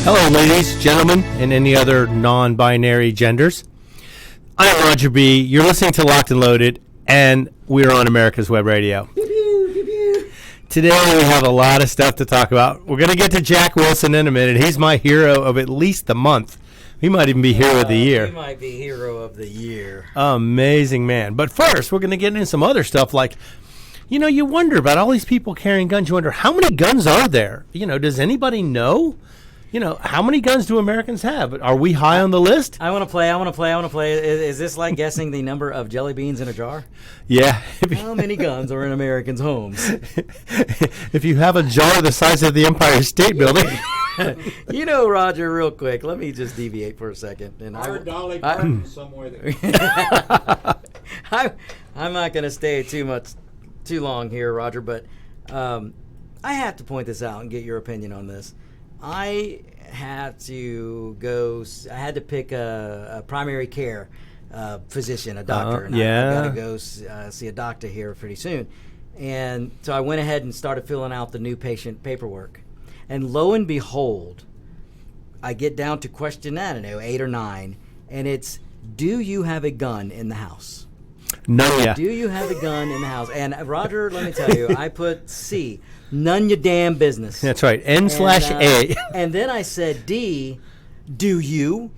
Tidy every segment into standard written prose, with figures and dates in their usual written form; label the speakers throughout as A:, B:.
A: Hello, ladies, gentlemen, and any other non-binary genders. I'm Roger B. You're listening to Locked and Loaded, and we're on America's Web Radio. Today we have a lot of stuff to talk about. We're going to get to Jack Wilson in a minute. He's my hero of at least the month. He might even be hero of the year.
B: He might be hero of the year.
A: Amazing man. But first, we're going to get into some other stuff like, you know, you wonder about all these people carrying guns. You wonder, how many guns are there? You know, does anybody know? You know, how many guns do Americans have? Are we high on the list?
B: I want to play. Is this like guessing the number of jelly beans in a jar?
A: Yeah.
B: How many guns are in Americans' homes?
A: If you have a jar the size of the Empire State Building.
B: You know, Roger, real quick, let me just deviate for a second. And
C: Dolly Parton somewhere there.
B: I'm not going to stay too long here, Roger, but I have to point this out and get your opinion on this. I had to pick a primary care physician, a doctor, and I got to go see a doctor here pretty soon. And so I went ahead and started filling out the new patient paperwork. And lo and behold, I get down to question, 8 or 9, and it's, do you have a gun in the house?
A: None ya.
B: Do you have a gun in the house? And Roger, let me tell you, I put C, none your damn business.
A: That's right, N/A.
B: And then I said D, do you?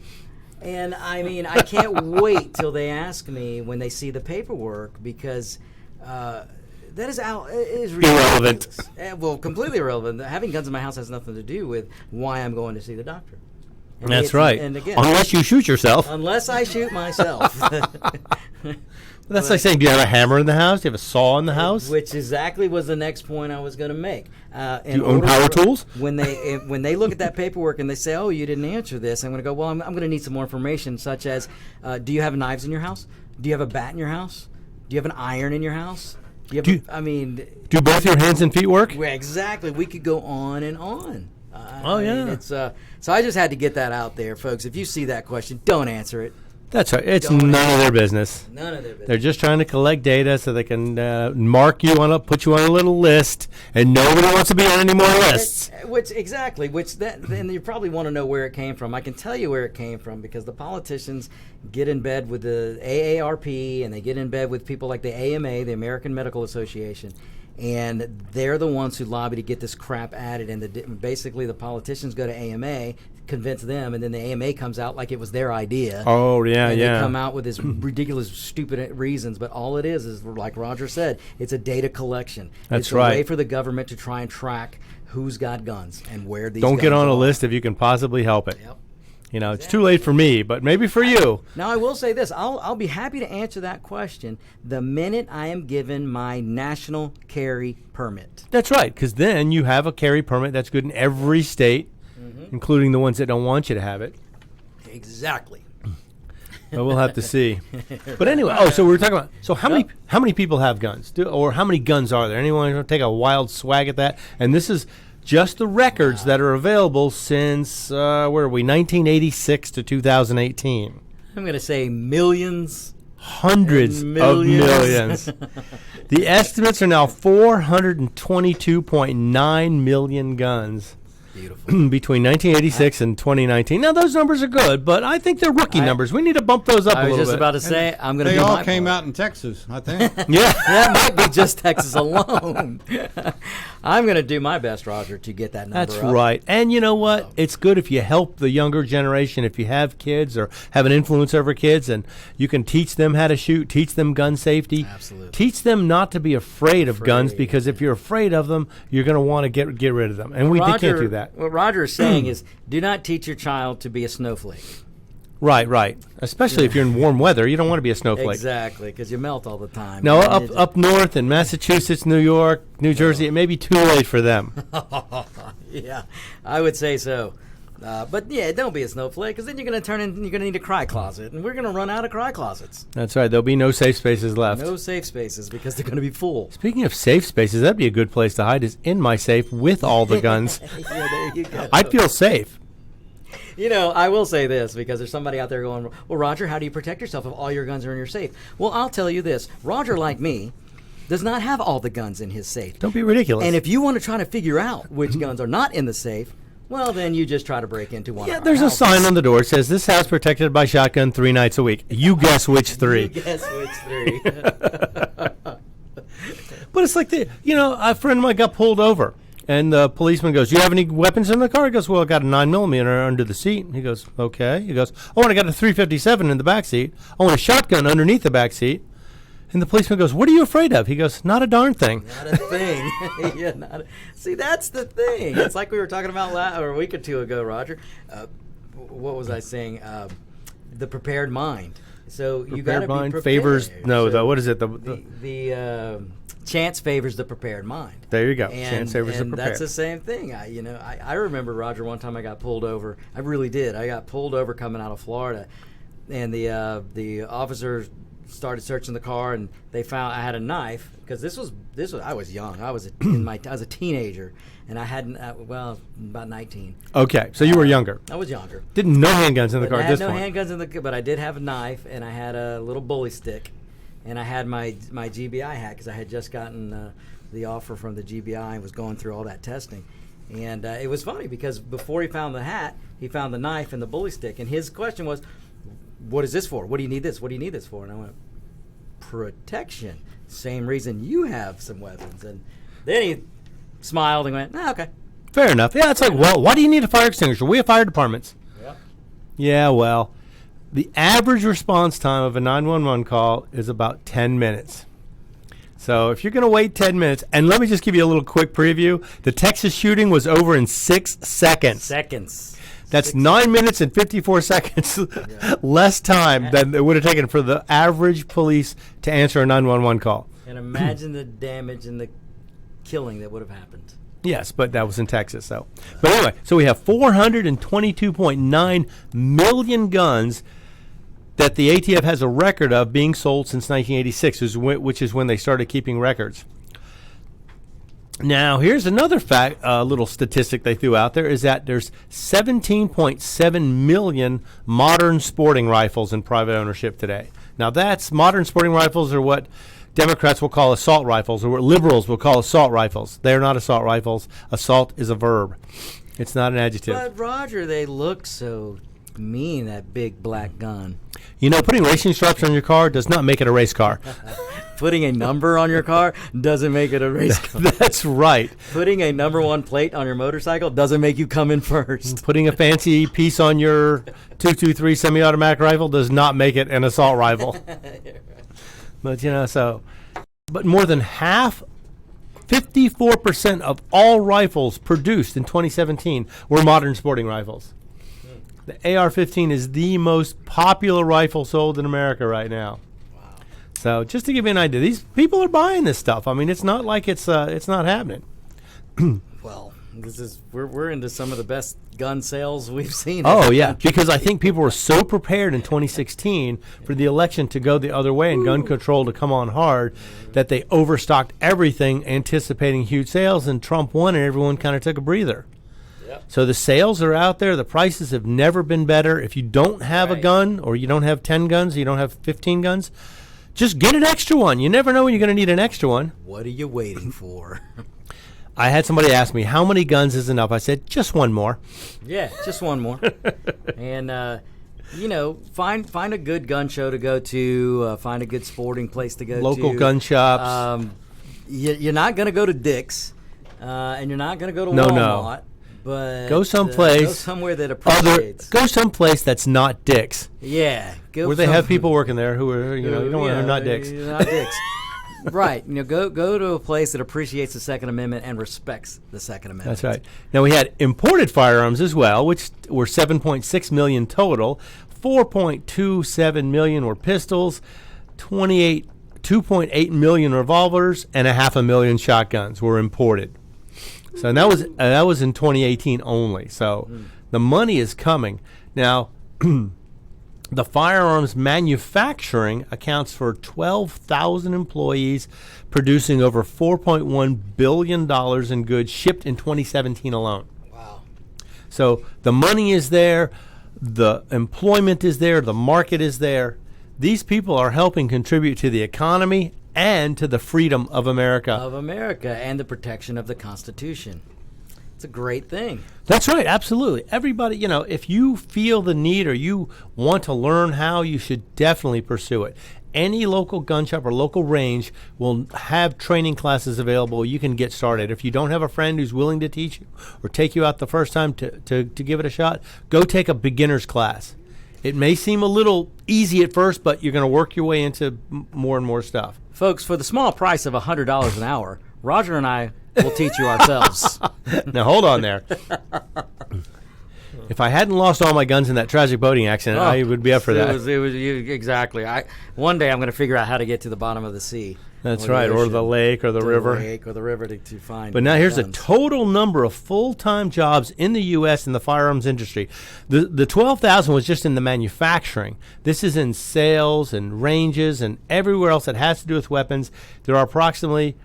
B: And I mean, I can't wait till they ask me when they see the paperwork, because that is
A: irrelevant.
B: Well, completely irrelevant. Having guns in my house has nothing to do with why I'm going to see the doctor. And
A: that's right.
B: And again,
A: unless you shoot yourself.
B: Unless I shoot myself.
A: That's like saying, do you have a hammer in the house? Do you have a saw in the house?
B: Which exactly was the next point I was going to make.
A: Do you own power tools?
B: When they look at that paperwork and they say, oh, you didn't answer this, I'm going to go, well, I'm going to need some more information, such as, do you have knives in your house? Do you have a bat in your house? Do you have an iron in your house? Do
A: both your hands and feet work?
B: Exactly. We could go on and on. So I just had to get that out there, folks. If you see that question, don't answer it.
A: That's right. It's none of their business.
B: None of their business.
A: They're just trying to collect data so they can put you on a little list, and nobody wants to be on any more lists.
B: Then you probably want to know where it came from. I can tell you where it came from, because the politicians get in bed with the AARP, and they get in bed with people like the AMA, the American Medical Association. And they're the ones who lobby to get this crap added. And basically the politicians go to AMA, convince them, and then the AMA comes out like it was their idea.
A: Oh, yeah,
B: and
A: yeah.
B: They come out with this ridiculous, stupid reasons. But all it is like Roger said, it's a data collection.
A: That's right.
B: It's a way for the government to try and track who's got guns and where these
A: Don't
B: guns
A: get on
B: are.
A: a list if you can possibly help it.
B: Yep.
A: You know, It's too late for me, but maybe for you.
B: Now, I will say this. I'll be happy to answer that question the minute I am given my national carry permit.
A: That's right, because then you have a carry permit that's good in every state, including the ones that don't want you to have it.
B: Exactly.
A: But we'll have to see. But anyway, so we were talking about, so how many people have guns? Or how many guns are there? Anyone want to take a wild swag at that? And this is just the records that are available since, 1986 to 2018.
B: I'm going to say millions.
A: Hundreds of millions. The estimates are now 422.9 million guns.
B: Beautiful.
A: Between 1986 and 2019. Now, those numbers are good, but I think they're rookie numbers. We need to bump those up a little bit.
B: I was just about to say, I'm going to do
C: They all
B: my
C: came
B: part.
C: out in Texas, I think.
A: Yeah.
B: That might be just Texas alone. I'm going to do my best, Roger, to get that number
A: That's
B: up.
A: right. And you know what? It's good if you help the younger generation, if you have kids or have an influence over kids, and you can teach them how to shoot, teach them gun safety.
B: Absolutely.
A: Teach them not to be afraid of guns, because if you're afraid of them, you're going to want to get rid of them. And we can't do that.
B: What Roger is saying is, do not teach your child to be a snowflake.
A: Right. Especially if you're in warm weather, you don't want to be a snowflake.
B: Exactly, because you melt all the time.
A: No, up north in Massachusetts, New York, New Jersey, it may be too late for them.
B: Yeah, I would say so. But yeah, don't be a snowflake, because then you're going to need a cry closet, and we're going to run out of cry closets.
A: That's right. There'll be no safe spaces left.
B: No safe spaces, because they're going to be full.
A: Speaking of safe spaces, that'd be a good place to hide, is in my safe with all the guns.
B: Yeah, there you go.
A: I'd feel safe.
B: You know, I will say this, because there's somebody out there going, well, Roger, how do you protect yourself if all your guns are in your safe? Well, I'll tell you this. Roger, like me, does not have all the guns in his safe.
A: Don't be ridiculous.
B: And if you want to try to figure out which guns are not in the safe, Well, then you just try to break into one.
A: Yeah,
B: of our
A: there's a
B: houses.
A: sign on the door that says this house protected by shotgun 3 nights a week. You guess which 3.
B: You guess which 3.
A: But it's like a friend of mine got pulled over, and the policeman goes, "Do you have any weapons in the car?" He goes, "Well, I got a 9mm under the seat." He goes, "Okay." He goes, "Oh, and I got a 357 in the back seat. Oh, and a shotgun underneath the back seat." And the policeman goes, "What are you afraid of?" He goes, "Not a darn thing."
B: Not a thing. Yeah, see, that's the thing. It's like we were talking about a week or two ago, Roger. What was I saying? The prepared mind. So you got to be
A: mind
B: prepared.
A: favors
B: So
A: what is it?
B: The chance favors the prepared mind.
A: There you go.
B: And,
A: chance favors the
B: and
A: prepared.
B: that's the same thing. I remember, Roger, one time I got pulled over. I really did. I got pulled over coming out of Florida, and the officers started searching the car, and they found I had a knife, because this was I was young. I was a teenager, and I hadn't about 19.
A: Okay, so you were younger.
B: I was younger.
A: Didn't no handguns in the
B: But
A: car
B: I
A: at
B: had
A: this
B: no
A: point.
B: handguns in the, but I did have a knife, and I had a little bully stick, and I had my GBI hat, because I had just gotten the offer from the GBI and was going through all that testing. And it was funny, because before he found the hat, he found the knife and the bully stick, and his question was, "What is this for? What do you need this? What do you need this for?" And I went, "Protection. Same reason you have some weapons." And then he smiled and went, "Okay."
A: Fair enough. Yeah, it's like, well, why do you need a fire extinguisher? We have fire departments.
B: Yep.
A: Yeah, well, the average response time of a 911 call is about 10 minutes. So if you're going to wait 10 minutes, and let me just give you a little quick preview. The Texas shooting was over in 6 seconds. That's 9 minutes and 54 seconds less time than it would have taken for the average police to answer a 911 call.
B: And imagine the damage and the killing that would have happened.
A: Yes, but that was in Texas, so. But anyway, so we have 422.9 million guns that the ATF has a record of being sold since 1986, which is when they started keeping records. Now, here's another fact, little statistic they threw out there, is that there's 17.7 million modern sporting rifles in private ownership today. Now, modern sporting rifles are what Democrats will call assault rifles, or what liberals will call assault rifles. They're not assault rifles. Assault is a verb. It's not an adjective.
B: But, Roger, they look so mean, that big black gun.
A: You know, putting racing stripes on your car does not make it a race car.
B: Putting a number on your car doesn't make it a race car.
A: That's right.
B: Putting a number 1 plate on your motorcycle doesn't make you come in first.
A: Putting a fancy piece on your 223 semi-automatic rifle does not make it an assault rifle. But, but more than half, 54% of all rifles produced in 2017 were modern sporting rifles. The AR-15 is the most popular rifle sold in America right now.
B: Wow.
A: So just to give you an idea, these people are buying this stuff. I mean, it's not like it's not happening.
B: Well, we're into some of the best gun sales we've seen.
A: Oh, yeah, because I think people were so prepared in 2016 for the election to go the other way and gun control to come on hard that they overstocked everything, anticipating huge sales, and Trump won and everyone kind of took a breather.
B: Yep.
A: So the sales are out there. The prices have never been better. If you don't have a gun, or you don't have 10 guns, you don't have 15 guns, just get an extra one. You never know when you're going to need an extra one.
B: What are you waiting for?
A: I had somebody ask me, how many guns is enough? I said, just one more.
B: Yeah, just one more. And, find a good gun show to go to, find a good sporting place to go to.
A: Local gun shops.
B: You're not going to go to Dick's, and you're not going to go to Walmart.
A: No.
B: But
A: go someplace.
B: Go somewhere that appreciates.
A: Go someplace that's not Dick's.
B: Yeah.
A: Where they have people working there who are, you don't want to not Dick's.
B: Not Dick's. Right. Go to a place that appreciates the Second Amendment and respects the Second Amendment.
A: That's right. Now, we had imported firearms as well, which were 7.6 million total. 4.27 million were pistols, 2.8 million revolvers, and 500,000 shotguns were imported. So that was in 2018 only. So the money is coming. Now, the firearms manufacturing accounts for 12,000 employees, producing over $4.1 billion in goods shipped in 2017 alone.
B: Wow.
A: So the money is there, the employment is there, the market is there. These people are helping contribute to the economy and to the freedom of America.
B: Of America and the protection of the Constitution. It's a great thing.
A: That's right, absolutely. Everybody, if you feel the need or you want to learn how, you should definitely pursue it. Any local gun shop or local range will have training classes available. You can get started. If you don't have a friend who's willing to teach you or take you out the first time to give it a shot, go take a beginner's class. It may seem a little easy at first, but you're going to work your way into more and more stuff.
B: Folks, for the small price of $100 an hour, Roger and I will teach you ourselves.
A: Now, hold on there. If I hadn't lost all my guns in that tragic boating accident, I would be up for that.
B: Exactly. One day I'm going to figure out how to get to the bottom of the sea.
A: That's right, or the lake or the river.
B: To find.
A: But now here's
B: guns.
A: a total number of full-time jobs in the U.S. in the firearms industry. The 12,000 was just in the manufacturing. This is in sales and ranges and everywhere else that has to do with weapons. There are approximately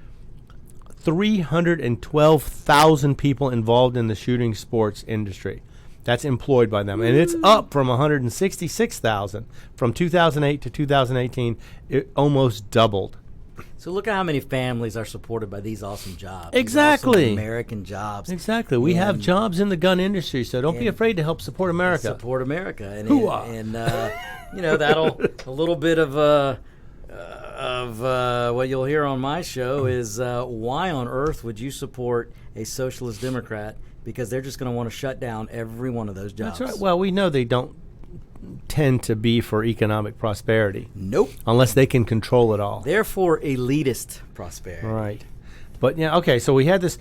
A: 312,000 people involved in the shooting sports industry. That's employed by them. And it's up from 166,000 from 2008 to 2018. It almost doubled.
B: So look at how many families are supported by these awesome jobs.
A: Exactly.
B: These awesome American jobs.
A: Exactly. We have jobs in the gun industry, so don't be afraid to help support America.
B: Support America. And
A: Hoo-ah.
B: that'll a little bit of what you'll hear on my show is why on earth would you support a socialist Democrat? Because they're just going to want to shut down every one of those jobs.
A: That's right. Well, we know they don't tend to be for economic prosperity.
B: Nope.
A: Unless they can control it all.
B: They're for elitist prosperity.
A: Right. But okay, so we had this,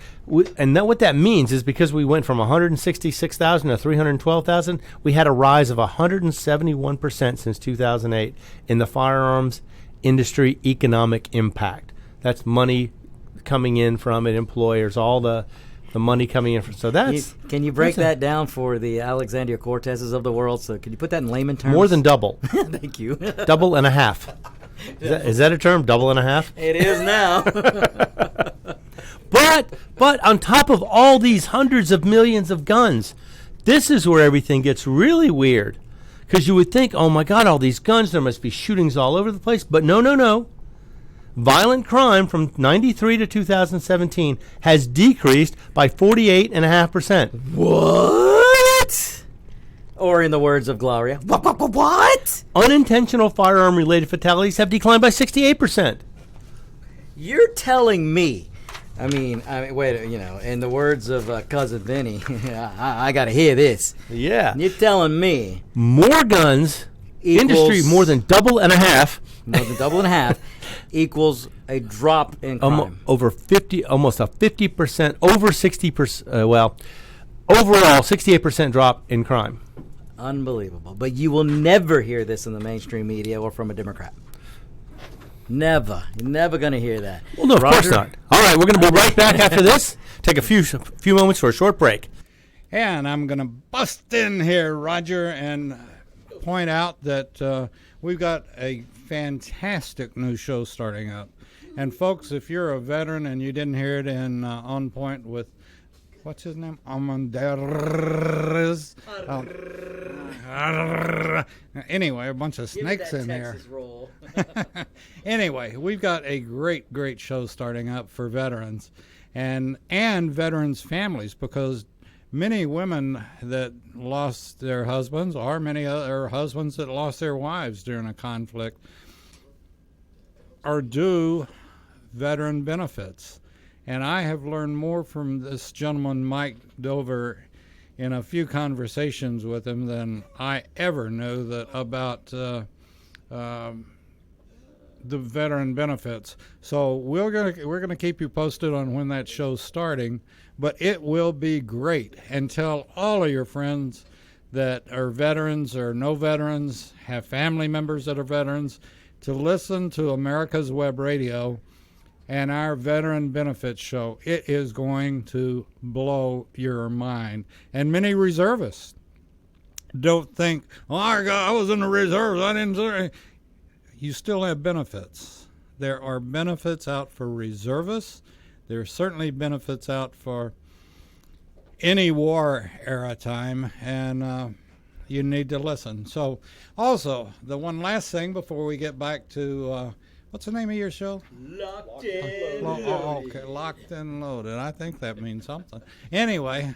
A: and what that means is because we went from 166,000 to 312,000, we had a rise of 171% since 2008 in the firearms industry economic impact. That's money coming in from it, employers, all the money coming in. So that's...
B: Can you break that down for the Alexandria Cortezes of the world? So can you put that in layman terms?
A: More than double.
B: Thank you.
A: Double and a half. Is that a term? Double and a half?
B: It is now.
A: But on top of all these hundreds of millions of guns, this is where everything gets really weird. Because you would think, oh my God, all these guns, there must be shootings all over the place. But no. Violent crime from 93 to 2017 has decreased by 48.5%.
B: What? Or in the words of Gloria, what?
A: Unintentional firearm-related fatalities have declined by 68%.
B: You're telling me, I mean, wait, in the words of Cousin Vinny, I got to hear this.
A: Yeah.
B: You're telling me
A: more guns, industry more than double and a half.
B: More than double and a half equals a drop in crime.
A: Almost a 50%, over 60%, overall 68% drop in crime.
B: Unbelievable. But you will never hear this in the mainstream media or from a Democrat. Never. You're never going to hear that.
A: Well, no, of course not. All right, we're going to be right back after this. Take a few moments for a short break.
C: And I'm going to bust in here, Roger, and point out that we've got a fantastic new show starting up. And folks, if you're a veteran and you didn't hear it in On Point with, what's his name? Armendariz. Anyway, a bunch of snakes in there. Anyway, we've got a great show starting up for veterans and veterans' families, because many women that lost their husbands, or many other husbands that lost their wives during a conflict, are due veteran benefits. And I have learned more from this gentleman, Mike Dover, in a few conversations with him than I ever knew about the veteran benefits. So we're gonna keep you posted on when that show's starting, but it will be great. And tell all of your friends that are veterans or no veterans, have family members that are veterans, to listen to America's Web Radio and our Veteran Benefits Show. It is going to blow your mind. And many reservists don't think, oh, I was in the reserves, I didn't. You still have benefits. There are benefits out for reservists. There are certainly benefits out for any war era time, and you need to listen. So also, the one last thing before we get back to What's the name of your show?
B: Locked in.
C: Okay, Locked and Loaded. I think that means something. Anyway,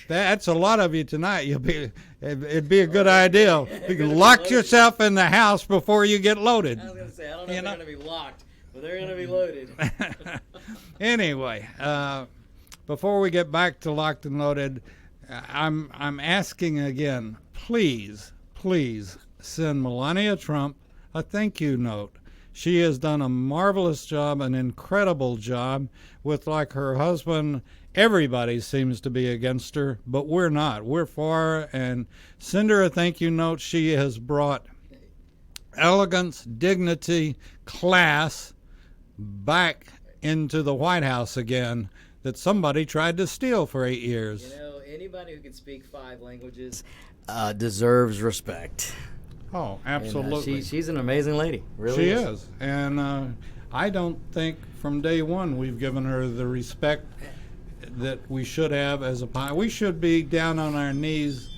C: that's a lot of you tonight. It'd be a good idea. You can lock yourself in the house before you get loaded.
B: I was going to say, I don't know if they're going to be locked, but they're going to be loaded.
C: Anyway, before we get back to Locked and Loaded, I'm asking again, please send Melania Trump a thank you note. She has done a marvelous job, an incredible job with, like, her husband. Everybody seems to be against her, but we're not. We're for her, and send her a thank you note. She has brought elegance, dignity, class back into the White House again that somebody tried to steal for 8 years.
B: You know, anybody who can speak 5 languages deserves respect.
C: Oh, absolutely.
B: And, she's an amazing lady. Really
C: She is. And I don't think from day one we've given her the respect that we should have as a we should be down on our knees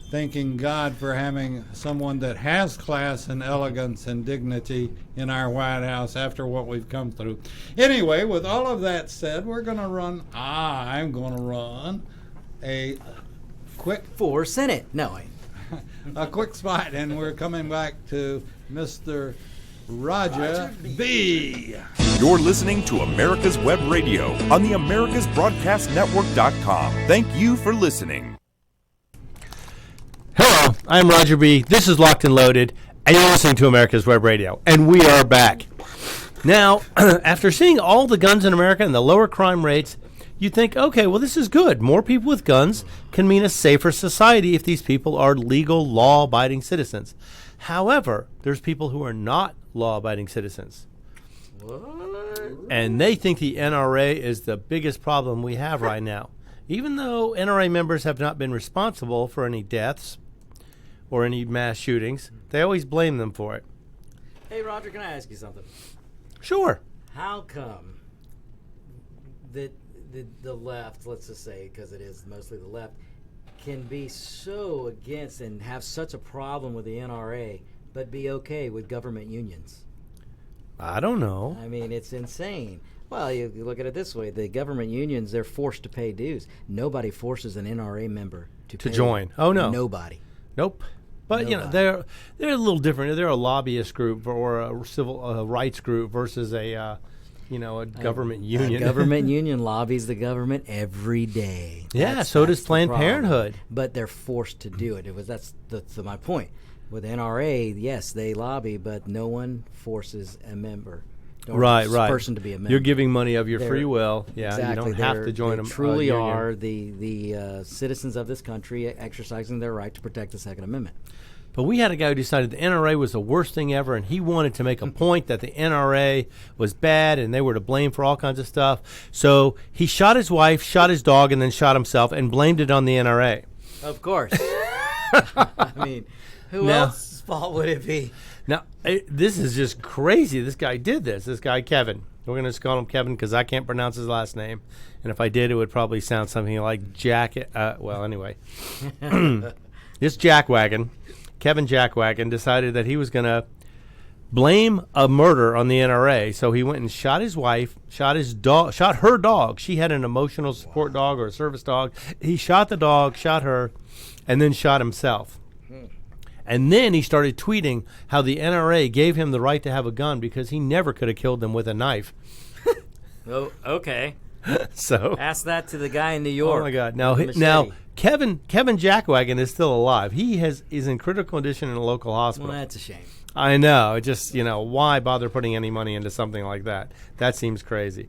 C: thanking God for having someone that has class and elegance and dignity in our White House after what we've come through. Anyway, with all of that said, I'm going to run a quick
B: For Senate. No,
C: a quick spot, and we're coming back to Mr. Roger B.
D: You're listening to America's Web Radio on the AmericasBroadcastNetwork.com. Thank you for listening.
A: Hello, I'm Roger B. This is Locked and Loaded, and you're listening to America's Web Radio, and we are back. Now, after seeing all the guns in America and the lower crime rates, you think, okay, well, this is good. More people with guns can mean a safer society if these people are legal, law-abiding citizens. However, there's people who are not law-abiding citizens.
B: what?
A: And they think the NRA is the biggest problem we have right now. Even though NRA members have not been responsible for any deaths or any mass shootings, they always blame them for it.
B: Hey, Roger, can I ask you something?
A: Sure.
B: How come that the left, let's just say, because it is mostly the left, can be so against and have such a problem with the NRA, but be okay with government unions?
A: I don't know.
B: I mean, it's insane. Well, you look at it this way. The government unions, they're forced to pay dues. Nobody forces an NRA member to
A: join. Oh, no.
B: Nobody.
A: Nope. But, you know,
B: Nobody.
A: they're a little different. They're a lobbyist group or a civil rights group versus a government union.
B: A government union lobbies the government every day.
A: Yeah, so does
B: the
A: Planned
B: problem.
A: Parenthood.
B: But they're forced to do it. That's my point. With NRA, yes, they lobby, but no one forces a member. Or
A: Right.
B: person to be a member.
A: You're giving money of your
B: They're-
A: free will. Yeah,
B: exactly.
A: you don't have to join
B: They
A: them.
B: truly are the citizens of this country exercising their right to protect the Second Amendment.
A: But we had a guy who decided the NRA was the worst thing ever, and he wanted to make a point that the NRA was bad and they were to blame for all kinds of stuff. So he shot his wife, shot his dog, and then shot himself and blamed it on the NRA.
B: Of course. I mean, who
A: Now-
B: else's fault would it be?
A: Now, this is just crazy. This guy did this. This guy, Kevin. We're going to just call him Kevin because I can't pronounce his last name. And if I did, it would probably sound something like Jack. Well, anyway. This Jackwagon, Kevin Jackwagon, decided that he was going to blame a murder on the NRA. So he went and shot his wife, shot his dog, shot her dog. She had an emotional support dog or a service dog. He shot the dog, shot her, and then shot himself. And then he started tweeting how the NRA gave him the right to have a gun because he never could have killed them with a knife.
B: Oh, okay.
A: So,
B: Ask that to the guy in New York.
A: oh my God! Now,
B: with the
A: now
B: machete.
A: Kevin Jackwagon is still alive. He is in critical condition in a local hospital.
B: Well, that's a shame.
A: I know. It just why bother putting any money into something like that? That seems crazy.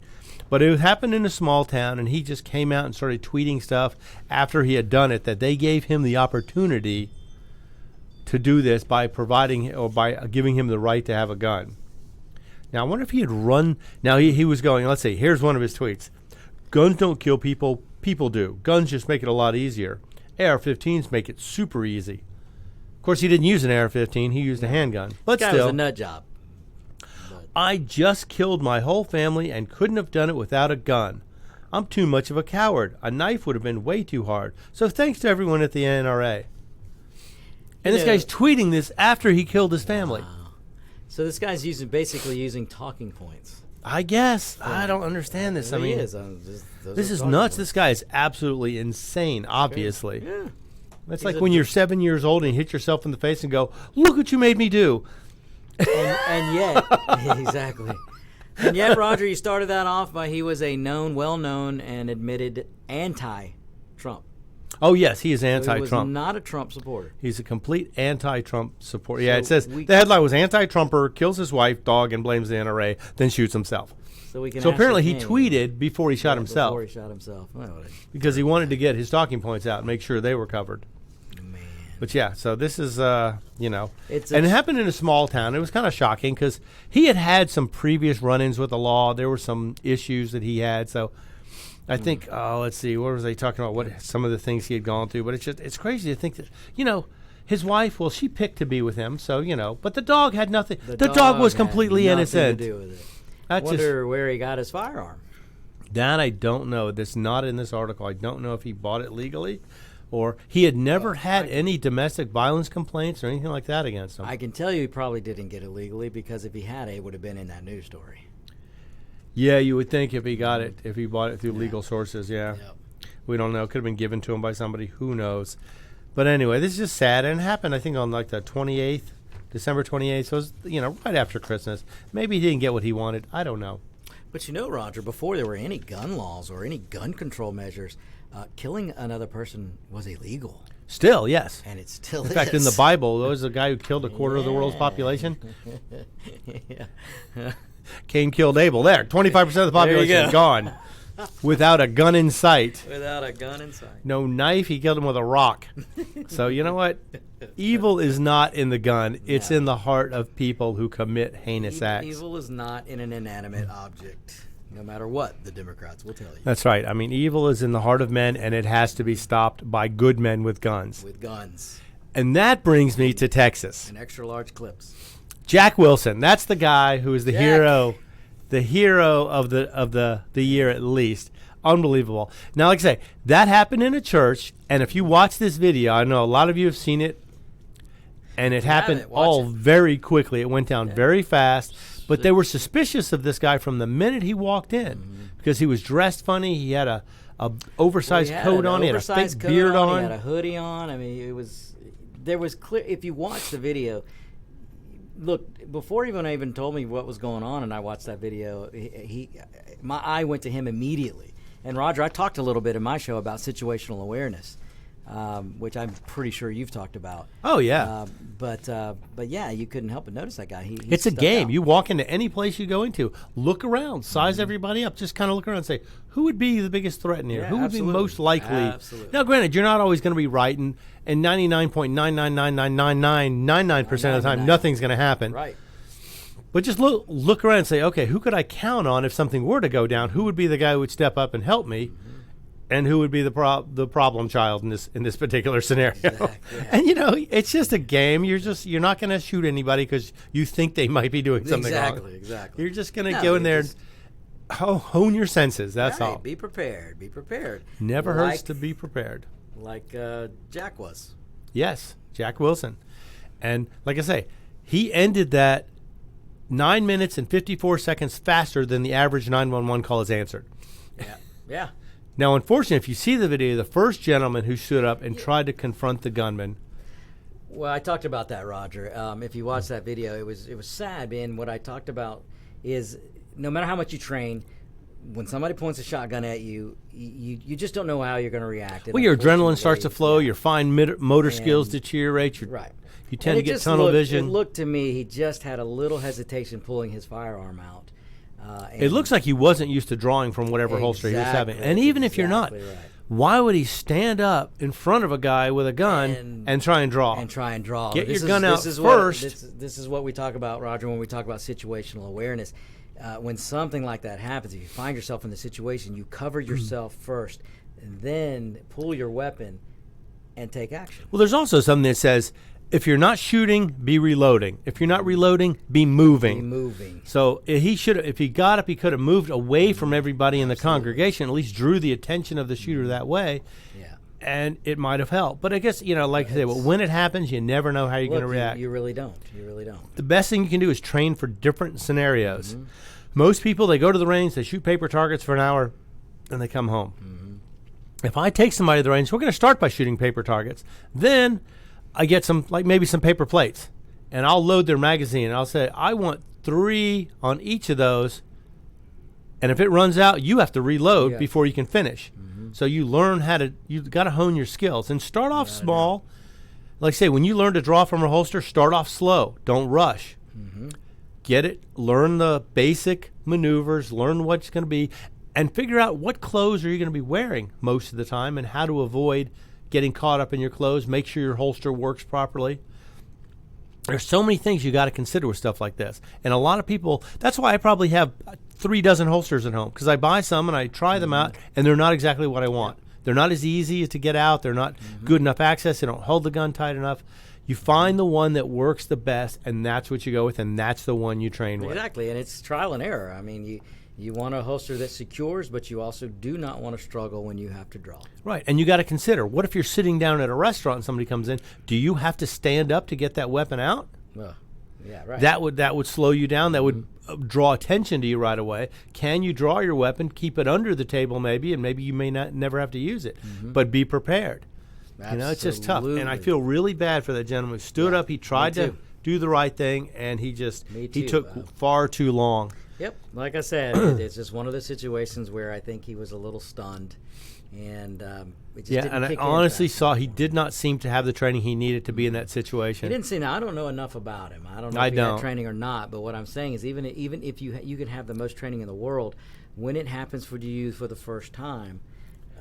A: But it happened in a small town, and he just came out and started tweeting stuff after he had done it that they gave him the opportunity to do this by providing or by giving him the right to have a gun. Now, I wonder if he had run. Now, he was going, let's see, here's one of his tweets. Guns don't kill people, people do. Guns just make it a lot easier. AR-15s make it super easy. Of course, he didn't use an AR-15, he used a handgun. But
B: This guy
A: still,
B: was a nut job.
A: I just killed my whole family and couldn't have done it without a gun. I'm too much of a coward. A knife would have been way too hard. So thanks to everyone at the NRA. And this
B: know-
A: guy's tweeting this after he killed his family.
B: So this guy's basically using talking points.
A: I guess. I don't understand this. I
B: He
A: mean,
B: is.
A: this is nuts. This guy is absolutely insane, obviously.
B: Yeah.
A: That's
B: He's
A: like
B: a
A: when you're 7 years old and you hit yourself in the face and go, look what you made me do.
B: And yet, exactly. And yet, Roger, you started that off by he was a well-known and admitted anti-Trump.
A: Oh, yes, he is
B: So he
A: anti-Trump.
B: was not a Trump supporter.
A: He's a complete anti-Trump supporter. Yeah,
B: So
A: it says
B: we-
A: the headline was anti-Trumper kills his wife, dog, and blames the NRA, then shoots himself.
B: So we can.
A: So apparently he
B: ascertain-
A: tweeted before he shot himself
B: Before he shot himself. Well,
A: because he wanted to get his talking points out and make sure they were covered.
B: man.
A: But yeah, so this is,
B: It's
A: and
B: a-
A: it happened in a small town. It was kind of shocking because he had some previous run-ins with the law. There were some issues that he had. So I think, let's see, what was they talking about? What some of the things he had gone through. But it's crazy to think that, his wife, well, she picked to be with him. So, but the dog had nothing. The dog was
B: had
A: completely
B: nothing
A: innocent.
B: To do with it.
A: That's
B: Wonder where he got his firearm.
A: That I don't know. That's not in this article. I don't know if he bought it legally or he had never had any domestic violence complaints or anything like that against him.
B: I can tell you he probably didn't get it legally because if he had it would have been in that news story.
A: Yeah, you would think if he got it, if he bought it through legal sources, yeah.
B: Yep.
A: We don't know. It could have been given to him by somebody. Who knows? But anyway, this is just sad. And it happened, I think, on like the 28th, December 28th. So it was, right after Christmas. Maybe he didn't get what he wanted. I don't know.
B: But Roger, before there were any gun laws or any gun control measures, killing another person was illegal.
A: Still, yes.
B: And it still
A: In
B: is.
A: fact, in the Bible, there was a guy who killed a quarter of the world's population.
B: Yeah.
A: Cain killed Abel. There, 25% of the
B: There you
A: population
B: go.
A: gone. Without a gun in sight.
B: Without a gun in sight.
A: No knife, he killed him with a rock. So you know what? Evil is not in the gun. It's in the heart of people who commit heinous acts.
B: Evil is not in an inanimate object, no matter what the Democrats will tell you.
A: That's right. I mean, evil is in the heart of men, and it has to be stopped by good men with guns.
B: With guns
A: And that brings me to Texas.
B: and extra large clips.
A: Jack Wilson. That's the guy who is the
B: Jack.
A: hero of the year at least. Unbelievable. Now, like I say, that happened in a church, and if you watch this video, I know a lot of you have seen it, and it happened
B: haven't, watch
A: all
B: it.
A: very quickly. It went down very fast, but they were suspicious of this guy from the minute he walked in because he was dressed funny. He had a oversized
B: Well,
A: coat
B: an
A: on. He had a
B: oversized
A: fake
B: coat
A: beard on.
B: He had a hoodie on. I mean, there was clear. If you watch the video, look, before he even told me what was going on, and I watched that video, my eye went to him immediately. And Roger, I talked a little bit in my show about situational awareness, which I'm pretty sure you've talked about.
A: Oh, yeah.
B: But yeah, you couldn't help but notice that guy. He
A: It's a
B: stuck
A: game.
B: out.
A: You walk into any place you go into, look around, size everybody up, just kind of look around and say, who would be the biggest threat in here?
B: Yeah,
A: Who would
B: absolutely.
A: be most likely?
B: Absolutely.
A: Now, granted, you're not always going to be right, and 99.9999999% of the time, nothing's going to happen.
B: Right.
A: But just look around and say, okay, who could I count on if something were to go down? Who would be the guy who would step up and help me? And who would be the problem child in this particular scenario?
B: Exactly.
A: And it's just a game. You're not going to shoot anybody because you think they might be doing something wrong.
B: Exactly.
A: You're just going to
B: No,
A: go in
B: you
A: there
B: just-
A: and hone your senses. That's
B: Right,
A: all.
B: Be prepared. Be prepared.
A: Never hurts
B: Like-
A: to be prepared.
B: Like Jack was.
A: Yes, Jack Wilson. And like I say, he ended that 9 minutes and 54 seconds faster than the average 911 call is answered.
B: Yeah. Yeah.
A: Now, unfortunately, if you see the video, the first gentleman who stood up and tried to confront the gunman.
B: Well, I talked about that, Roger. If you watch that video, it was sad. And what I talked about is no matter how much you train, when somebody points a shotgun at you, you just don't know how you're going to react. And
A: Well, your adrenaline
B: unfortunately,
A: starts to flow. Your fine motor skills
B: And-
A: deteriorate.
B: Right.
A: You tend
B: And
A: to
B: it
A: get
B: just
A: tunnel
B: looked-
A: vision.
B: It looked to me he just had a little hesitation pulling his firearm out.
A: It looks like he wasn't used to drawing from whatever holster he was having. And even if you're not,
B: Exactly right.
A: why would he stand up in front of a guy with a gun and try and draw?
B: And try and draw.
A: Get
B: This
A: your
B: is-
A: gun out
B: this is
A: first.
B: This is what we talk about, Roger, when we talk about situational awareness. When something like that happens, if you find yourself in the situation, you cover yourself first, and then pull your weapon and take action.
A: Well, there's also something that says, if you're not shooting, be reloading. If you're not reloading, be moving.
B: Be moving.
A: So if he got up, he could have moved away from everybody in the congregation, at least drew the attention of the shooter that way.
B: Yeah.
A: and it might have helped. But I guess, like I say, well, when it happens, you never know how you're going to react.
B: You really don't. You really don't.
A: The best thing you can do is train for different scenarios. Most people, they go to the range, they shoot paper targets for an hour, and they come home. If I take somebody to the range, we're going to start by shooting paper targets. Then I get maybe some paper plates, and I'll load their magazine, and I'll say, I want 3 on each of those, and if it runs out, you have to reload before you can finish. So you learn you've got to hone your skills and start off small. Like I say, when you learn to draw from a holster, start off slow. Don't rush. Get it, learn the basic maneuvers, learn what's going to be, and figure out what clothes are you going to be wearing most of the time and how to avoid getting caught up in your clothes. Make sure your holster works properly. There's so many things you got to consider with stuff like this. And a lot of people, that's why I probably have 3 dozen holsters at home, because I buy some and I try them out, and they're not exactly what I want. They're not as easy to get out. They're not good enough access. They don't hold the gun tight enough. You find the one that works the best, and that's what you go with, and that's the one you train with.
B: Exactly, and it's trial and error. I mean, you want a holster that secures, but you also do not want to struggle when you have to draw.
A: Right, and you got to consider, what if you're sitting down at a restaurant and somebody comes in? Do you have to stand up to get that weapon out?
B: Well, yeah, right.
A: That would slow you down. That would draw attention to you right away. Can you draw your weapon, keep it under the table maybe, and maybe you may never have to use it, but be prepared.
B: Absolutely.
A: It's just tough, and I feel really bad for that gentleman who stood up. He tried to do the right thing, and he took far too long.
B: Yep, like I said, it's just one of the situations where I think he was a little stunned, and it just didn't
A: and I
B: kick in
A: honestly
B: fast
A: saw
B: enough.
A: he did not seem to have the training he needed to be in that situation.
B: He didn't see. Now I don't know enough about him. I don't know if he had training or not. But what I'm saying is, even if you can have the most training in the world, when it happens for you for the first time,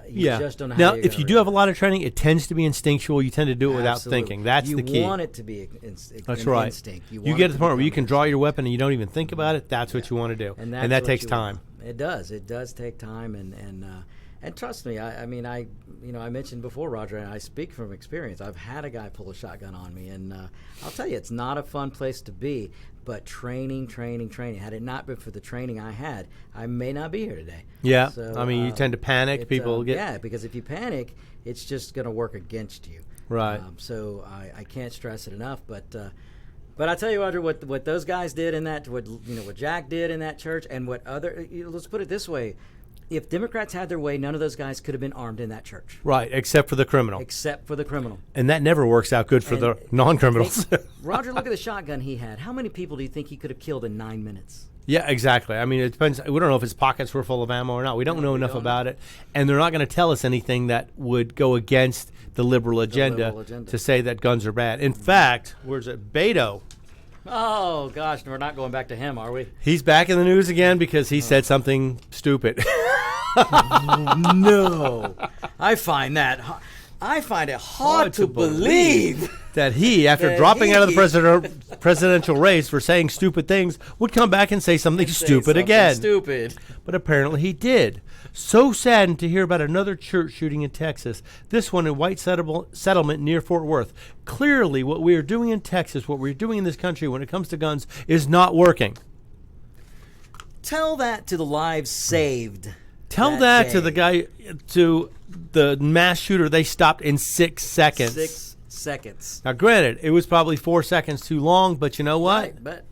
B: you just don't know.
A: Now,
B: how
A: if you do have a lot of training, it tends to be instinctual. You tend to do it without thinking. That's the key.
B: You want it to be
A: That's right.
B: instinct.
A: You get to the point where you can draw your weapon and you don't even think about it. That's what you want to do, and that takes time.
B: It does. It does take time, and trust me. I mean, I mentioned before, Roger, and I speak from experience. I've had a guy pull a shotgun on me, and I'll tell you, it's not a fun place to be. But training. Had it not been for the training I had, I may not be here today.
A: Yeah,
B: So,
A: I mean, you tend to panic. People get...
B: Yeah, because if you panic, it's just going to work against you.
A: Right.
B: So I can't stress it enough. But I tell you, Roger, what those guys did in that, what Jack did in that church, and what other, let's put it this way. If Democrats had their way, none of those guys could have been armed in that church.
A: Right, except for the criminal. And that never works out good for the non-criminals.
B: Roger, look at the shotgun he had. How many people do you think he could have killed in 9 minutes?
A: Yeah, exactly. I mean, it depends. We don't know if his pockets were full of ammo or not. We don't know enough about it. And they're not going to tell us anything that would go against the liberal agenda to say that guns are bad. In fact, where's it? Beto.
B: Oh, gosh, we're not going back to him, are we?
A: He's back in the news again because he said something stupid.
B: No. I find it hard to believe
A: that he, after dropping out of the presidential race for saying stupid things, would come back and say something stupid again. But apparently he did. So saddened to hear about another church shooting in Texas, this one in White Settlement near Fort Worth. Clearly, what we are doing in Texas, what we're doing in this country when it comes to guns, is not working.
B: Tell that to the lives saved.
A: Tell that to the guy, to the mass shooter they stopped in 6 seconds.
B: 6 seconds.
A: Now, granted, it was probably 4 seconds too long, but you know what?
B: Right, but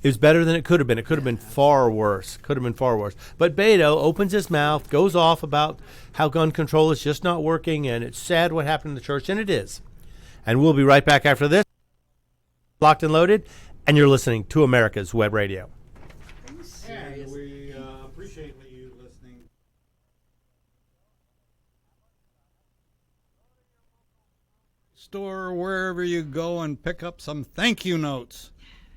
A: it was better than it could have been. It could have been far worse. But Beto opens his mouth, goes off about how gun control is just not working, and it's sad what happened in the church, and it is. And we'll be right back after this. Locked and Loaded, and you're listening to America's Web Radio.
C: And we appreciate you listening. Store, wherever you go, and pick up some thank you notes.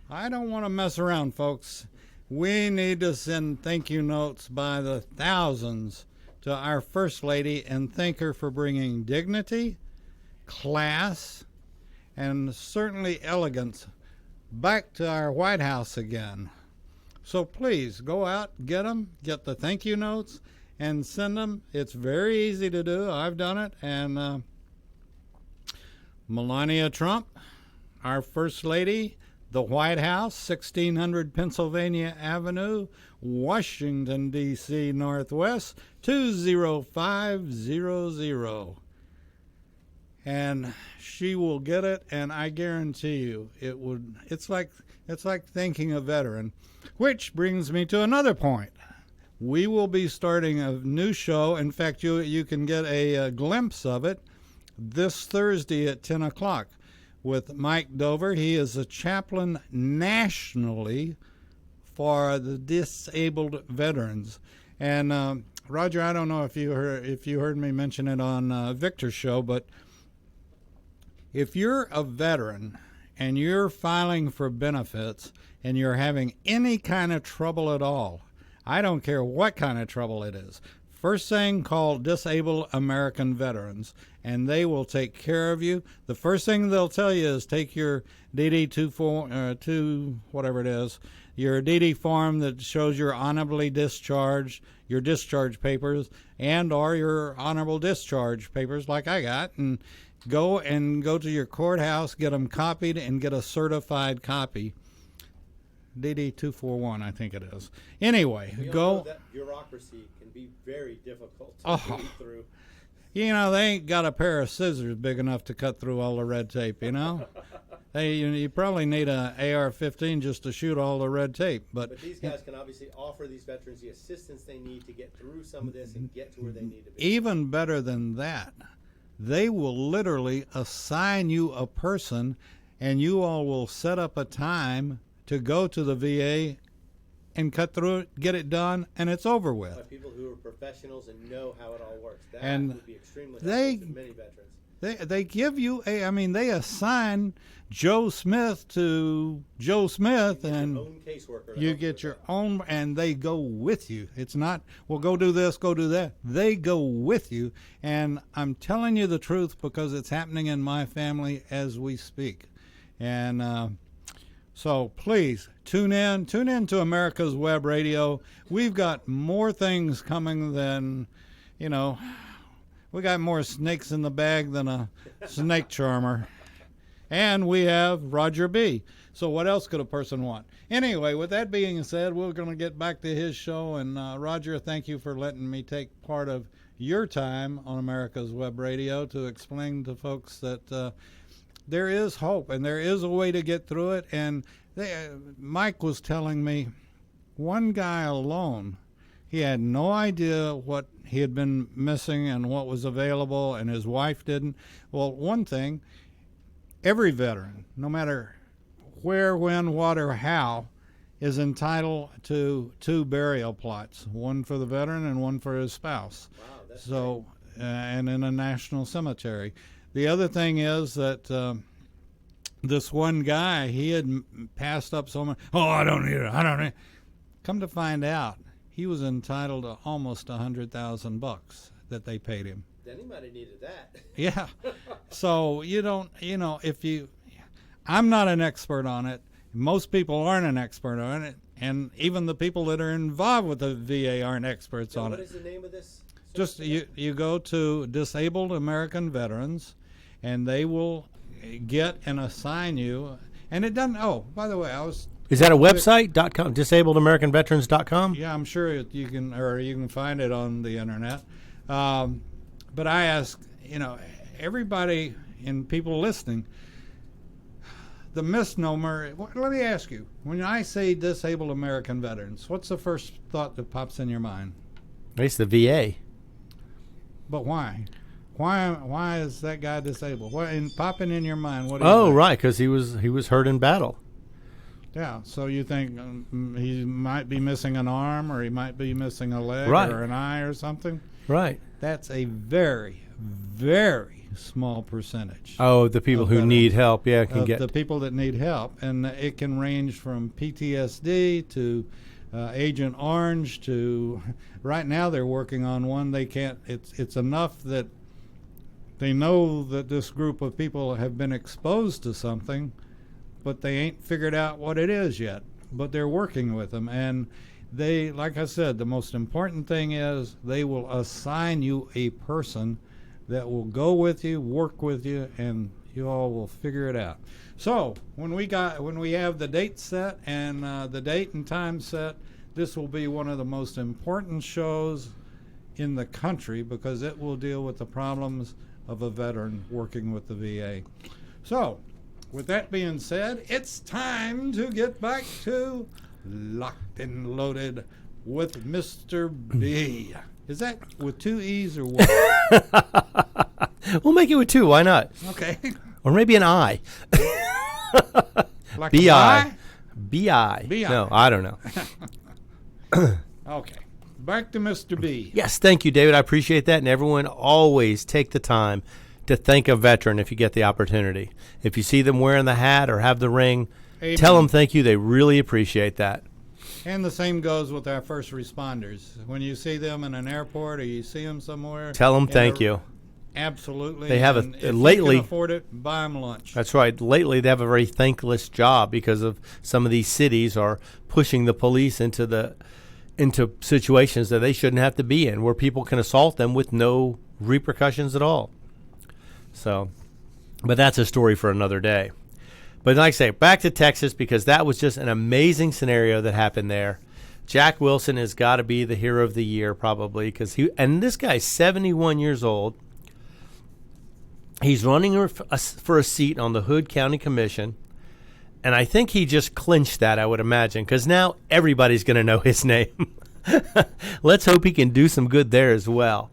C: I don't want to mess around, folks. We need to send thank you notes by the thousands to our First Lady and thank her for bringing dignity, class, and certainly elegance back to our White House again. So please go out, get them, get the thank you notes, and send them. It's very easy to do. I've done it. And Melania Trump, our First Lady, the White House, 1600 Pennsylvania Avenue, Washington, D.C. Northwest, 20500. and she will get it, and I guarantee you it would. It's like thanking a veteran, which brings me to another point. We will be starting a new show. In fact, you can get a glimpse of it this Thursday at 10 o'clock with Mike Dover. He is a chaplain nationally for the disabled veterans. And Roger, I don't know if you heard me mention it on Victor's show, but if you're a veteran and you're filing for benefits and you're having any kind of trouble at all, I don't care what kind of trouble it is, first thing, call Disabled American Veterans, and they will take care of you. The first thing they'll tell you is take your DD-2, whatever it is, your DD form that shows you're honorably discharged, your discharge papers, and or your honorable discharge papers like I got, and go to your courthouse, get them copied, and get a certified copy. DD-241, I think it is. Anyway,
E: we all
C: go.
E: know that bureaucracy can be very difficult to read through.
C: You know, they ain't got a pair of scissors big enough to cut through all the red tape, you know? You probably need an AR-15 just to shoot all the red tape.
E: But these guys can obviously offer these veterans the assistance they need to get through some of this and get to where they need to be.
C: Even better than that, they will literally assign you a person, and you all will set up a time to go to the VA and cut through it, get it done, and it's over with.
E: By people who are professionals and know how it all works. That
C: And
E: would be extremely helpful to many veterans.
C: They give you they assign Joe Smith to Joe Smith, and
E: your own caseworker.
C: you get your own, and they go with you. It's not, well, go do this, go do that. They go with you, and I'm telling you the truth because it's happening in my family as we speak. And so please tune in to America's Web Radio. We've got more things coming than, we got more snakes in the bag than a snake charmer. And we have Roger B. So what else could a person want? Anyway, with that being said, we're going to get back to his show. And Roger, thank you for letting me take part of your time on America's Web Radio to explain to folks that there is hope and there is a way to get through it. And Mike was telling me one guy alone, he had no idea what he had been missing and what was available, and his wife didn't. Well, one thing, every veteran, no matter where, when, what, or how, is entitled to 2 burial plots, one for the veteran and one for his spouse.
E: Wow, that's
C: so, and in a national cemetery. The other thing is that this one guy, he had passed up so much. Oh, I don't need it. Come to find out, he was entitled to almost $100,000 that they paid him.
E: Then he might have needed that.
C: Yeah. So I'm not an expert on it. Most people aren't an expert on it. And even the people that are involved with the VA aren't experts on it.
E: What is the name of this?
C: Just you go to Disabled American Veterans, and they will get and assign you. And it doesn't. Oh, by the way,
A: Is that a website? .com, disabledamericanveterans.com?
C: Yeah, I'm sure you can find it on the internet. But I ask, everybody and people listening, the misnomer. Let me ask you: when I say Disabled American Veterans, what's the first thought that pops in your mind?
A: It's the VA.
C: But why? Why is that guy disabled? What popping in your mind? What?
A: Right, because he was hurt in battle.
C: Yeah, so you think he might be missing an arm, or he might be missing a leg,
A: Right.
C: or an eye, or something?
A: Right.
C: That's a very, very small percentage.
A: Oh, the people who
C: veterans.
A: need help, yeah,
C: Of the people that need help, and it can range from PTSD to Agent Orange to right now they're working on one. They can't. It's enough that they know that this group of people have been exposed to something, but they ain't figured out what it is yet. But they're working with them, and they, like I said, the most important thing is they will assign you a person that will go with you, work with you, and you all will figure it out. So when we have the date set and the date and time set, this will be one of the most important shows in the country because it will deal with the problems of a veteran working with the VA. So, with that being said, it's time to get back to Locked and Loaded with Mr. B. Is that with 2 E's or what?
A: We'll make it with 2. Why not?
C: Okay.
A: Or maybe an I.
C: Like
A: B-I.
C: a
A: B-I.
C: B-I.
A: No, I don't know.
C: Okay. Back to Mr. B.
A: Yes, thank you, David. I appreciate that. And everyone, always take the time to thank a veteran if you get the opportunity. If you see them wearing the hat or have the ring,
C: Amen.
A: tell them thank you. They really appreciate that.
C: And the same goes with our first responders. When you see them in an airport or you see them somewhere,
A: Tell them
C: and
A: thank
C: they're-
A: you.
C: Absolutely.
A: They have
C: And if
A: lately-
C: you can afford it, buy them lunch.
A: That's right. Lately, they have a very thankless job because of some of these cities are pushing the police into situations that they shouldn't have to be in, where people can assault them with no repercussions at all. So, but that's a story for another day. But like I say, back to Texas, because that was just an amazing scenario that happened there. Jack Wilson has got to be the hero of the year, probably, because this guy's 71 years old. He's running for a seat on the Hood County Commission, and I think he just clinched that, I would imagine, because now everybody's going to know his name. Let's hope he can do some good there as well.